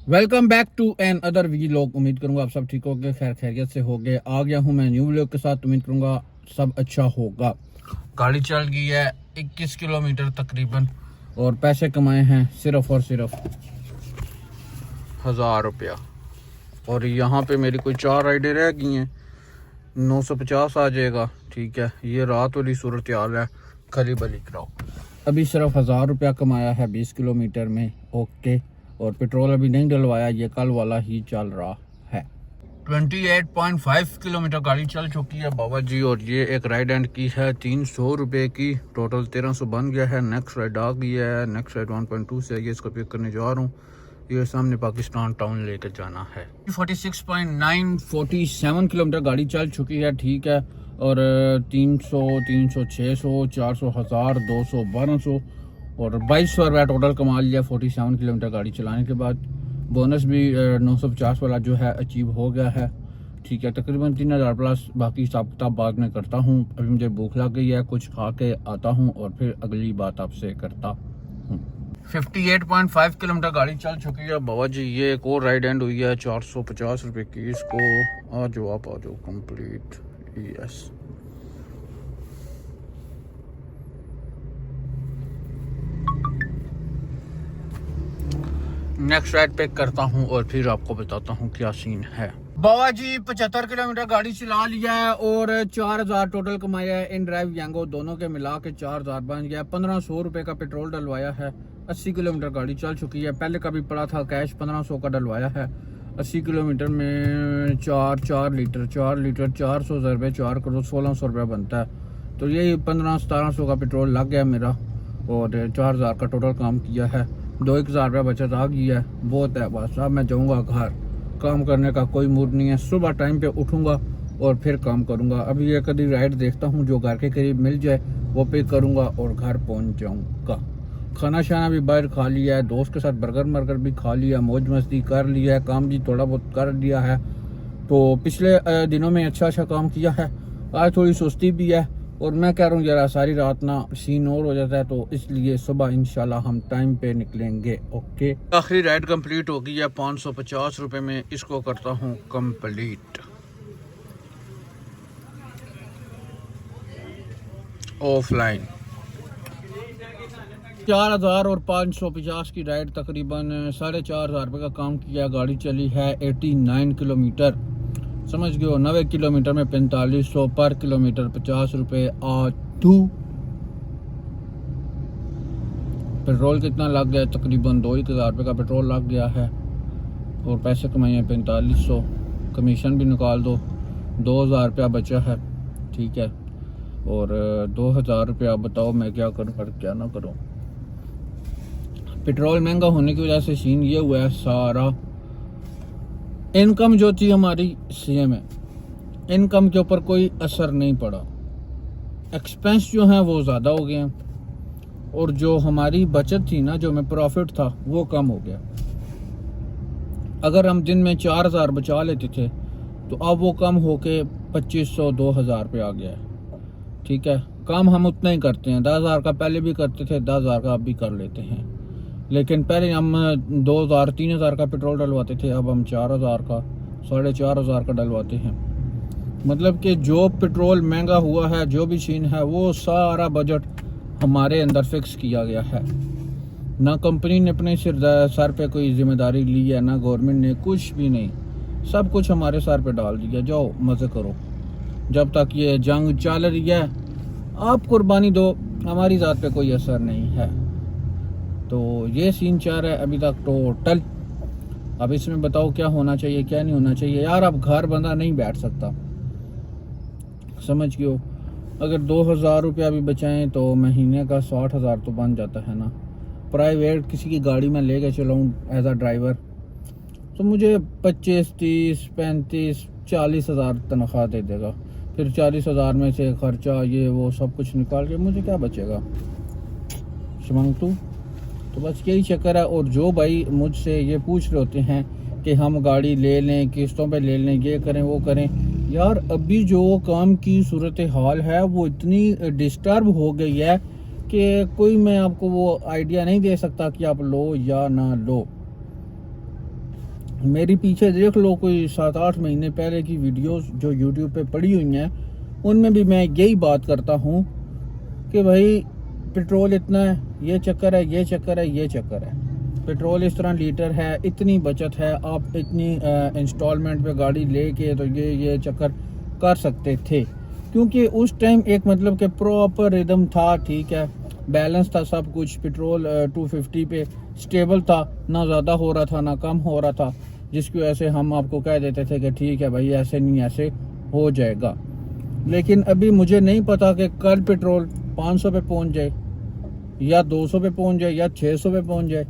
Welcome back to another vlog. उम्मीद करूंगा आप सब ठीक हो गए, खैर खैरियत से हो गए। आ गया हूं मैं न्यू व्लॉग के साथ। उम्मीद करूंगा सब अच्छा होगा। गाड़ी चल गई है 21 किलोमीटर तकरीबन और पैसे कमाए हैं सिर्फ और सिर्फ 1000 रुपया। और यहाँ पे मेरी कोई 4 राइडें रह गई हैं, 950 आ जाएगा। ठीक है, ये रात वाली सूरत हाल है, खली बली कराओ। अभी सिर्फ 1000 रुपया कमाया है 20 किलोमीटर में। ओके, और पेट्रोल अभी नहीं डलवाया, ये कल वाला ही चल रहा है। 28.5 किलोमीटर गाड़ी चल चुकी है बाबा जी। और ये एक राइड एंड की है 300 रुपये की, टोटल 1300 बन गया है। नेक्स्ट राइड आ गई है, नेक्स्ट राइड 1.2 से ये इसको पिक करने जा रहा हूँ। ये सामने पाकिस्तान टाउन लेकर जाना है। 46.947 किलोमीटर गाड़ी चल चुकी है। ठीक है, और 300, 300, 600, 400, 1000, 200, 1200 और 2200 रुपया टोटल कमा लिया 47 किलोमीटर गाड़ी चलाने के बाद। बोनस भी 950 वाला जो है अचीव हो गया है। ठीक है, तकरीबन 3000 प्लस। बाकी हिसाब किताब बाद में करता हूँ। अभी मुझे भूख लग गई है, कुछ खा के आता हूँ और फिर अगली बात आपसे करता हूँ। 58.5 किलोमीटर गाड़ी चल चुकी है बाबा जी। ये एक और राइड एंड हुई है 450 रुपये की। इसको आ जाओ complete. Yes, next ride pick करता हूँ और फिर आपको बताता हूँ क्या सीन है। बाबा जी 75 किलोमीटर गाड़ी चला लिया है और 4000 टोटल कमाया है। इन ड्राइव यंगो दोनों के मिला के 4000 बन गया। 1500 रुपये का पेट्रोल डलवाया है। 80 किलोमीटर गाड़ी चल चुकी है। पहले का भी पड़ा था कैश, 1500 का डलवाया है। 80 किलोमीटर में 4 लीटर 400 रुपये 4 करोड़ 1600 रुपये बनता है। तो यही 1500-1700 का पेट्रोल लग गया मेरा और 4000 का टोटल काम किया है। 2-1000 रुपया बचत आ गई है, बहुत है बस। अब मैं जाऊँगा घर, काम करने का कोई मूड नहीं है। सुबह टाइम पे उठूँगा और फिर काम करूँगा। अभी एक आधी राइड देखता हूँ जो घर के करीब मिल जाए, वो पे करूँगा और घर पहुँच जाऊँगा। खाना शाना भी बाहर खा लिया है, दोस्त के साथ बर्गर भी खा लिया, मौज मस्ती कर लिया है, काम भी थोड़ा बहुत कर लिया है। तो पिछले दिनों में अच्छा काम किया है। आज थोड़ी सुस्ती भी है और मैं कह रहा हूँ जरा सारी रात ना सीन और हो जाता है, तो इसलिए सुबह इंशाल्लाह हम टाइम पे निकलेंगे। ओके, आखिरी राइड कंप्लीट हो गई है 550 रुपये में। इसको करता हूँ कंप्लीट ऑफलाइन। 4000 और 550 की राइड तकरीबन 4500 रुपये का काम किया। गाड़ी चली है 89 किलोमीटर, समझ गए हो। 90 किलोमीटर में 4500 पर किलोमीटर, 50 रुपये आधू। पेट्रोल कितना लग गया? तकरीबन 2000 रुपये का पेट्रोल लग गया है और पैसे कमाए हैं 4500। कमीशन भी निकाल दो, 2000 रुपया बचा है। ठीक है, और 2000 रुपया बताओ मैं क्या करूँ और क्या ना करूँ। पेट्रोल महंगा होने की वजह से सीन ये हुआ है, सारा इनकम जो थी हमारी सेम है, इनकम के ऊपर कोई असर नहीं पड़ा। एक्सपेंस जो हैं वो ज़्यादा हो गए हैं और जो हमारी बचत थी ना, जो में प्रॉफिट था, वो कम हो गया। अगर हम दिन में 4000 बचा लेते थे तो अब वो कम होके 2500-2000 पे आ गया है। ठीक है, काम हम उतना ही करते हैं। 10,000 का पहले भी करते थे, 10,000 का अब भी कर लेते हैं। लेकिन पहले हम 2000-3000 का पेट्रोल डलवाते थे, अब हम 4000 का 4500 का डलवाते हैं। मतलब कि जो पेट्रोल महंगा हुआ है, जो भी सीन है, वो सारा बजट हमारे अंदर फिक्स किया गया है। ना कंपनी ने अपने सर पे कोई जिम्मेदारी ली है, ना गवर्नमेंट ने, कुछ भी नहीं। सब कुछ हमारे सर पे डाल दिया। जाओ मज़े करो, जब तक ये जंग चल रही है आप कुर्बानी दो, हमारी ज़ात पे कोई असर नहीं है। तो ये सीन चल रहा है अभी तक टोटल। अब इसमें बताओ क्या होना चाहिए क्या नहीं होना चाहिए। यार अब घर बंदा नहीं बैठ सकता, समझ गए हो। अगर 2000 रुपया भी बचाएं तो महीने का 60,000 तो बन जाता है ना। प्राइवेट किसी की गाड़ी में लेके चलाऊँ एज अ ड्राइवर तो मुझे 25, 30, 35, 40,000 तनख्वाह दे देगा। फिर 40,000 में से खर्चा ये वो सब कुछ निकाल के मुझे क्या बचेगा? समझतू। तो बस यही चक्कर है। और जो भाई मुझसे ये पूछ रहे होते हैं कि हम गाड़ी ले लें, किस्तों पे ले लें, ये करें वो करें, यार अभी जो काम की सूरत हाल है वो इतनी डिस्टर्ब हो गई है कि कोई मैं आपको वो आइडिया नहीं दे सकता कि आप लो या ना लो। मेरी पीछे देख लो कोई 7-8 महीने पहले की वीडियोस जो यूट्यूब पे पड़ी हुई हैं, उनमें भी मैं यही बात करता हूँ कि भाई पेट्रोल इतना है, ये चक्कर है, ये चक्कर है, ये चक्कर है। पेट्रोल इस तरह लीटर है, इतनी बचत है, आप इतनी इंस्टॉलमेंट पे गाड़ी लेके तो ये चक्कर कर सकते थे, क्योंकि उस टाइम एक मतलब कि प्रॉपर रिदम था, ठीक है, बैलेंस था सब कुछ। पेट्रोल 250 पे स्टेबल था, ना ज़्यादा हो रहा था ना कम हो रहा था, जिसकी वजह से हम आपको कह देते थे कि ठीक है भाई ऐसे नहीं ऐसे हो जाएगा। लेकिन अभी मुझे नहीं पता कि कल पेट्रोल 500 पे पहुंच जाए या 200 पे पहुंच जाए या 600 पे पहुंच जाए,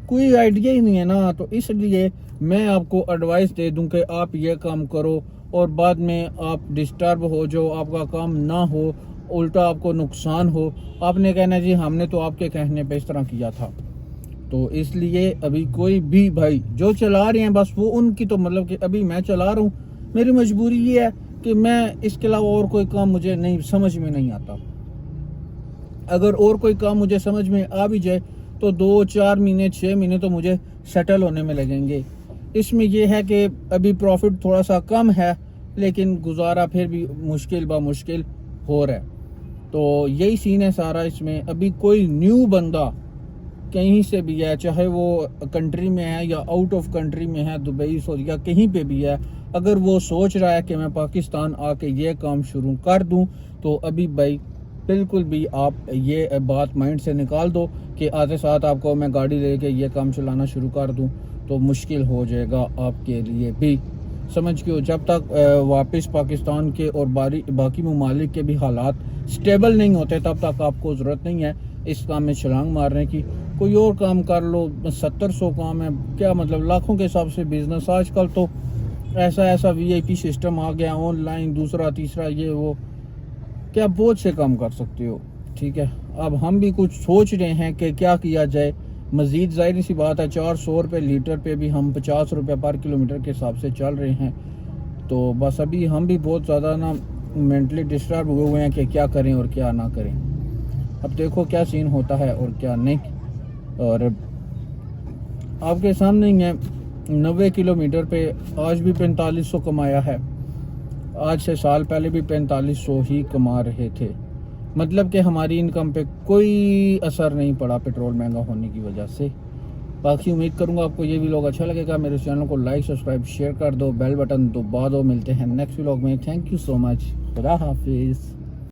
कोई आइडिया ही नहीं है ना। तो इसलिए मैं आपको एडवाइस दे दूं कि आप ये काम करो और बाद में आप डिस्टर्ब हो जाओ, आपका काम ना हो, उल्टा आपको नुकसान हो। आपने कहना जी हमने तो आपके कहने पे इस तरह किया था। तो इसलिए अभी कोई भी भाई जो चला रहे हैं, बस वो उनकी तो मतलब कि अभी मैं चला रहा हूँ, मेरी मजबूरी ये है कि मैं इसके अलावा और कोई काम मुझे नहीं समझ में नहीं आता। अगर और कोई काम मुझे समझ में आ भी जाए तो 2-4 महीने 6 महीने तो मुझे सेटल होने में लगेंगे। इसमें यह है कि अभी प्रॉफिट थोड़ा सा कम है, लेकिन गुजारा फिर भी मुश्किल बा मुश्किल हो रहा है। तो यही सीन है सारा इसमें। अभी कोई न्यू बंदा कहीं से भी है, चाहे वो कंट्री में है या आउट ऑफ कंट्री में है, दुबई सऊदी या कहीं पे भी है, अगर वो सोच रहा है कि मैं पाकिस्तान आके ये काम शुरू कर दूं, तो अभी भाई बिल्कुल भी आप ये बात माइंड से निकाल दो कि आते साथ आपको मैं गाड़ी लेके ये काम चलाना शुरू कर दूं तो मुश्किल हो जाएगा आपके लिए भी। समझ के हो, जब तक वापस पाकिस्तान के और बाकी ममालिक के भी हालात स्टेबल नहीं होते, तब तक आपको ज़रूरत नहीं है इस काम में छलांग मारने की। कोई और काम कर लो, 70-100 काम है, क्या मतलब लाखों के हिसाब से बिजनेस। आजकल तो ऐसा VIP सिस्टम आ गया, ऑनलाइन दूसरा तीसरा ये वो, क्या बहुत से काम कर सकते हो। ठीक है, अब हम भी कुछ सोच रहे हैं कि क्या किया जाए मज़ीद। जाहिर सी बात है 400 रुपये लीटर पे भी हम 50 रुपये पर किलोमीटर के हिसाब से चल रहे हैं। तो बस अभी हम भी बहुत ज़्यादा ना मेंटली डिस्टर्ब हुए हैं कि क्या करें और क्या ना करें। अब देखो क्या सीन होता है और क्या नहीं। और आपके सामने ही है, 90 किलोमीटर पे आज भी 4500 कमाया है। आज से साल पहले भी 4500 ही कमा रहे थे। मतलब कि हमारी इनकम पे कोई असर नहीं पड़ा पेट्रोल महंगा होने की वजह से। बाकी उम्मीद करूंगा आपको ये व्लॉग अच्छा लगेगा। मेरे चैनल को लाइक सब्सक्राइब शेयर कर दो, बेल बटन दबा दो। मिलते हैं नेक्स्ट व्लॉग में। Thank you so much. खुदा हाफिज़।